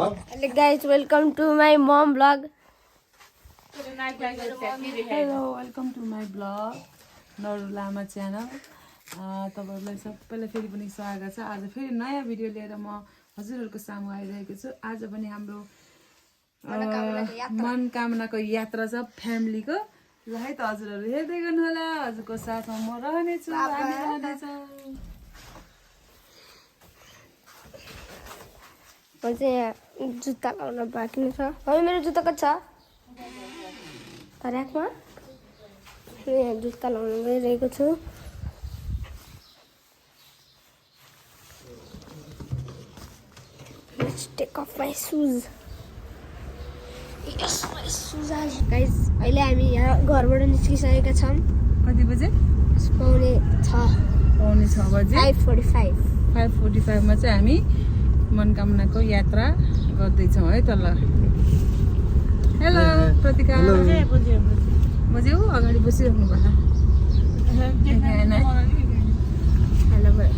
Hello guys, welcome to my mom vlog. Hello, welcome to my vlog. Naru Lama channel तपाईहरुलाई सबैलाई फेरि पनि स्वागत छ। आज फेरि नयाँ भिडियो लिएर म हजुरहरुको सामु आइरहेको छु। आज पनि हाम्रो मनकामनाको यात्रा छ फ्यामिलीको। ल है त हजुरहरु हेर्दै गर्नु होला। हजुरको साथमा म रहने छु, हामी रहने छौं। मैले यहाँ जुत्ता लाउन बाँकी छ। है मेरो जुत्ता कता छ? र्याकमा। यहाँ जुत्ता लाउन गइरहेको छु। Let's take off my shoes. Yes, my shoes. Guys, अहिले हामी यहाँ घरबाट निस्किसकेका छौं। कति बजे? पौने 6 बजे 5:45 मा चाहिँ हामी मनकामनाको यात्रा गर्दै छौं है त। ल हेलो प्रतिका। बज्यो अगाडि बसिराख्नु भयो। हेलो भाइ।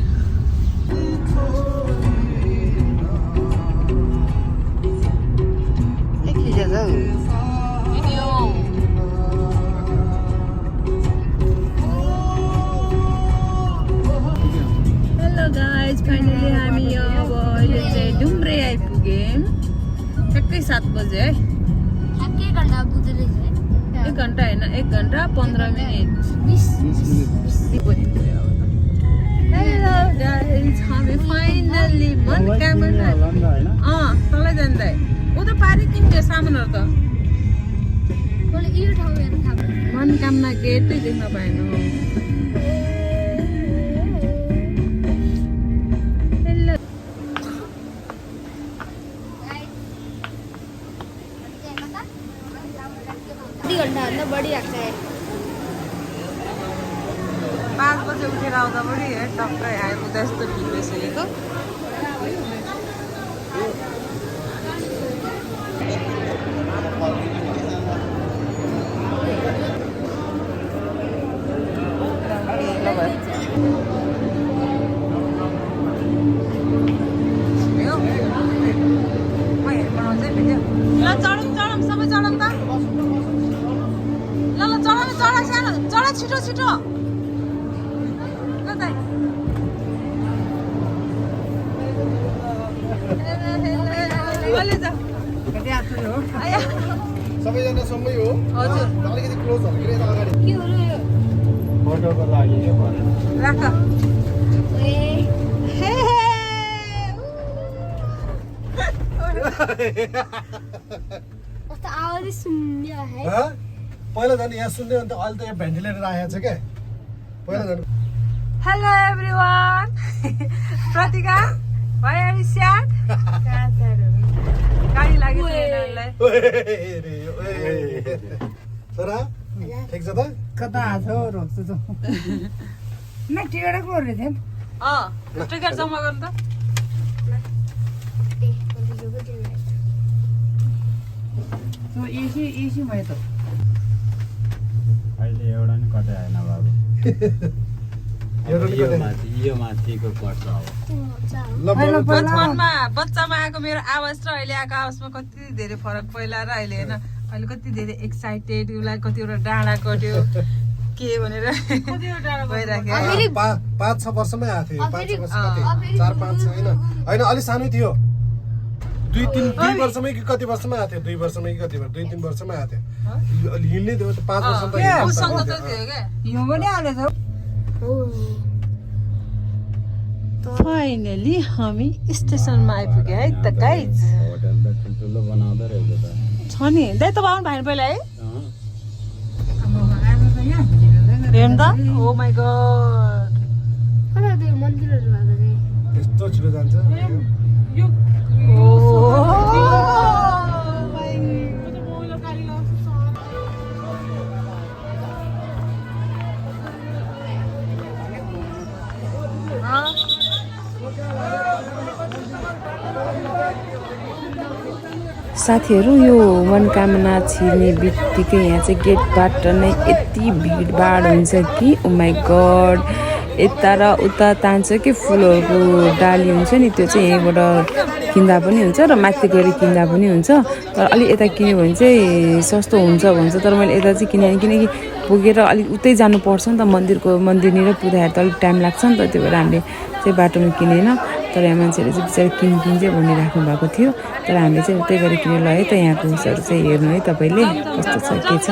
हेलो गाइज, फाइनली हामी अब अहिले चाहिँ डुम्रे आइपुग्यौँ। ठ्याक्कै 7 बजे है। 1 घन्टा होइन, 1 घन्टा 15 मिनट। हेलो गाइज, हामी फाइनली मनकामना तलै जाँदै ऊ त पारि किन्थ्यो सामानहरू त। मनकामना गेटै देख्न पाएन। घन्टा बढी लाग्छ। 5 बजे उठेर आउँदा पनि टक्कै आइपुग्दा यस्तो भिड भइसकेको। ल चढौँ सबै चढौँ त। ल चढा सानो चढा छिटो छिटो। ल दाइ सबैजना सँगै हो। हजुर अलिकति क्लोज हो कि यता अगाडि के हो र यो? फोटोको लागि के भन्नु राख। कस्तो आवाजै सुन्ने है। पहिला झन् यहाँ सुन्दै अन्त अहिले त यहाँ भेन्टिलेटर राखेको छ क्या। पहिला झन् हेलो एभ्रिवान। प्रतिका भाइ आर स्याड। गाडी लाग्यो ट्रेनरलाई। छोरा ठिक छ त? कता हाछौ रोक्छु त न टिकट को रे थिए टिकट जम्मा गर्नु त। सो एसी भयो त अहिले एउटा नि कतै आएन बाबु। यो माथिको पर्छ अब। बच्चामा आएको मेरो आवाज र अहिले आएको आवाजमा कति धेरै फरक। पहिला र अहिले होइन, अहिले कति धेरै एक्साइटेड, उसलाई कतिवटा डाँडा कट्यो के भनेर भइराख्यो। 5-6 वर्षमै आएको थियो। 5 वर्ष कति 4-5 होइन होइन अलि सानो थियो। 2 वर्षमै कि कति वर्षमै आएको थियो। 2 वर्षमै कि कति 2-3 वर्षमै आएको थियो। हिँड्ने थियो 5 वर्ष त उसँग त थियो क्या। यो पनि आले छ। फाइनली हामी स्टेसनमा आइपुग्यो है त गाइज। होटल त ठुल्ठुलो बनाउँदो रहेछ त। छ नि दाइ त आउनु भएन पहिला है। अँ। हेर्नु त। ओ माई गॉड। कता त्यो मन्दिरहरु भएको चाहिँ यस्तो छिटो जान्छ। साथीहरू यो मनकामना छिर्ने बित्तिकै यहाँ चाहिँ गेटबाट नै यति भिडभाड हुन्छ कि ओ माई गॉड। यता र उता तान्छ कि फुलहरूको डाली हुन्छ नि त्यो चाहिँ यहीँबाट किन्दा पनि हुन्छ र माथि गएर किन्दा पनि हुन्छ तर अलिक यता किन्यो भने चाहिँ सस्तो हुन्छ भन्छ तर मैले यता चाहिँ किनेँ किनकि पुगेर अलिक उतै जानुपर्छ नि त मन्दिरनिर पुग्दाखेरि त अलिक टाइम लाग्छ नि त त्यो भएर हामीले चाहिँ बाटोमा किनेन तर यहाँ मान्छेहरूले चाहिँ बिचरा किन चाहिँ भनिराख्नु भएको थियो तर हामीले चाहिँ उतै गएर किनेर लगायो त यहाँको उयोहरू चाहिँ हेर्नु है तपाईँले कस्तो छ के छ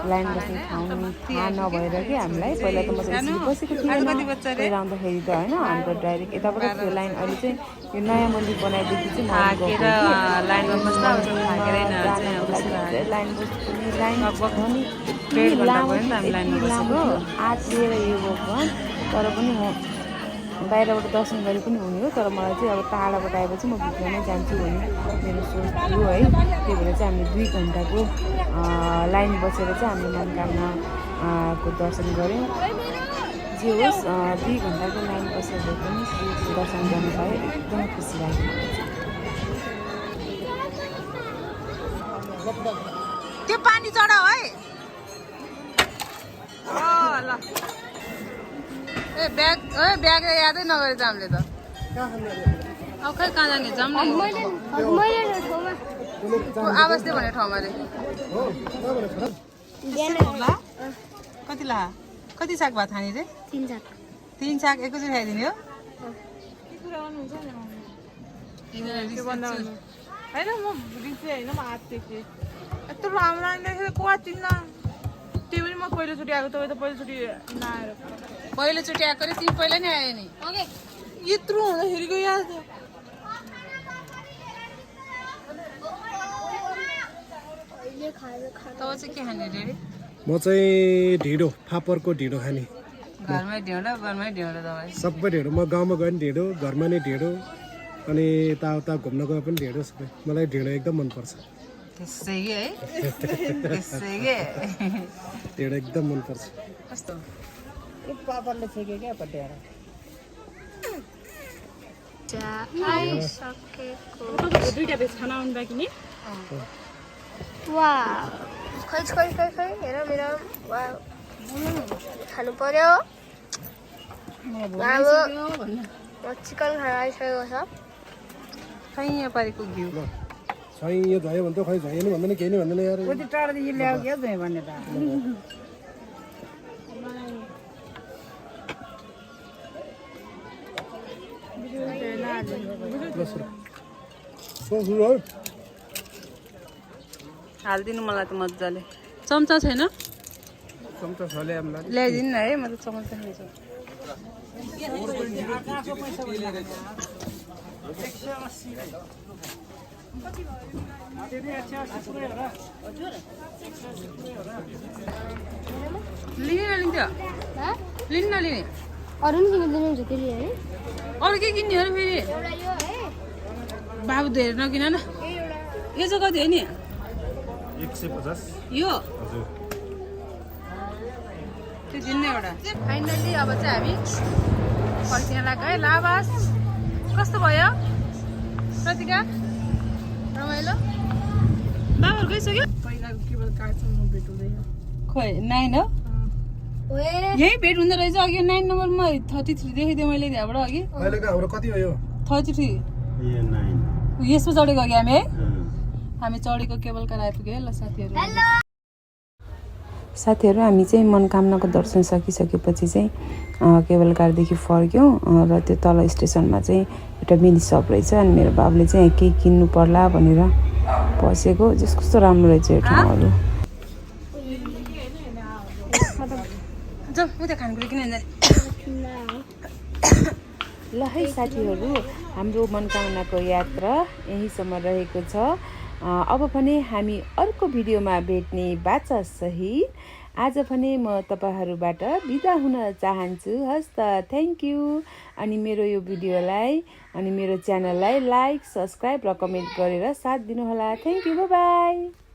लाइन बस्ने ठाउँ थाहा नभएर कि हामीलाई पहिला त मजाले बसेको थिएन पहिला आउँदाखेरि त होइन हाम्रो डाइरेक्ट यताबाट थियो लाइन अहिले चाहिँ यो नयाँ मन्दिर बनाएदेखि चाहिँ आठ लिएर यो भगवान् तर पनि म बाहिरबाट दर्शन गरे पनि हुने हो तर मलाई चाहिँ अब टाढाबाट आएपछि म भित्रमै जान्छु भन्ने मेरो सोच थियो है त्यही भएर चाहिँ हामीले 2 घन्टाको लाइन बसेर चाहिँ हामीले मनोकामनाको दर्शन गऱ्यौँ जे होस् 2 घन्टाको लाइन बसेर पनि दर्शन गर्नु पायो एकदम खुसी लाग्यो त्यो पानी चढाऊ है ल ब्याग यादै नगरे त हामीले त अब खै कहाँ जाने जाऊँ आवाज दियो भने ठाउँमा रे कति ला कति साग भात खाने रे 3 साग एकैचोटि खाइदिने हो होइन म रिसे होइन म हात टेकेँ यस्तो राम्रो आइँदाखेरि को चिन्न त्यो पनि म पहिलोचोटि आएको तपाईँ त पहिलोचोटि नआएर पहिलोचोटि आएको रे तिमी पहिला नै आयो नि यत्रो हुँदाखेरिको याद तब चाहिँ के खाने रे म चाहिँ ढिँडो फापरको ढिँडो खाने घरमै ढिँडो तपाईँ सबै ढिँडो म गाउँमा गयो नि ढिँडो घरमा नै ढिँडो अनि यताउता घुम्न गयो पनि ढिँडो सबै मलाई ढिँडो एकदम मनपर्छ त्यसै है त्यसै ढिँडो एकदम मनपर्छ कस्तो पापरले छेक्यो क्या पट्याएर दुईटा भेज खाना आउनु बाँकी नि खै हेर मेरो खानु पर्यो चिकन खाना आइसकेको छ खै यहाँ पारेको घिउ खै यो भयो भने त खै झैँ नि भन्दैन केही नि भन्दैन यार कति टाढोदेखि ल्यायो क्या झै भन्ने त हालिदिनु मलाई त मजाले चम्चा छैन चम्चा छ ल्याइदिनु न है म त चम्चा खान्छु लिने नलिन्थ्यो लिनु नलिने अरू नि किनिदिनुहुन्छ त्यसले है अरू के किन्ने हो फेरि बाबु धेरै नकिन न यो चाहिँ कति हो नि 150 यो त्यो दिनु एउटा फाइनल्ली अब चाहिँ हामी फर्किन लाग्यो है लाभास कस्तो भयो प्रतिका रमाइलो बाबाहरू गइसक्यो पहिलाको केवल कार्डसम्म भेट हुँदैन खोइ 9 हो यही भेट हुँदो रहेछ अघि 9 नम्बरमा 33 देखेको थिएँ मैले त्यहाँबाट अघि अहिलेको हाम्रो कति हो यो 33 यसमा चढेको अघि हामी है हामी चढेको केबल कार आइपुग्यो है ल साथीहरू हामी चाहिँ मनोकामनाको दर्शन सकिसकेपछि चाहिँ केबल कारदेखि फर्क्यौँ र त्यो तल स्टेसनमा चाहिँ एउटा मिनी सप रहेछ अनि मेरो बाबुले चाहिँ केही किन्नु पर्ला भनेर पसेको जस कस्तो राम्रो रहेछ यो ठाउँहरू त्यहाँ खानेकुरा किन ल है साथीहरू, हाम्रो मनोकामनाको यात्रा यहीँसम्म रहेको छ। अब पनि हामी अर्को भिडियोमा भेट्ने बाचा सहित आज पनि म तपाईँहरूबाट बिदा हुन चाहन्छु। हस् त, थ्याङ्क यू। अनि मेरो यो भिडियोलाई अनि मेरो च्यानललाई लाइक, सब्सक्राइब र कमेन्ट गरेर साथ दिनुहोला। Thank you, by by.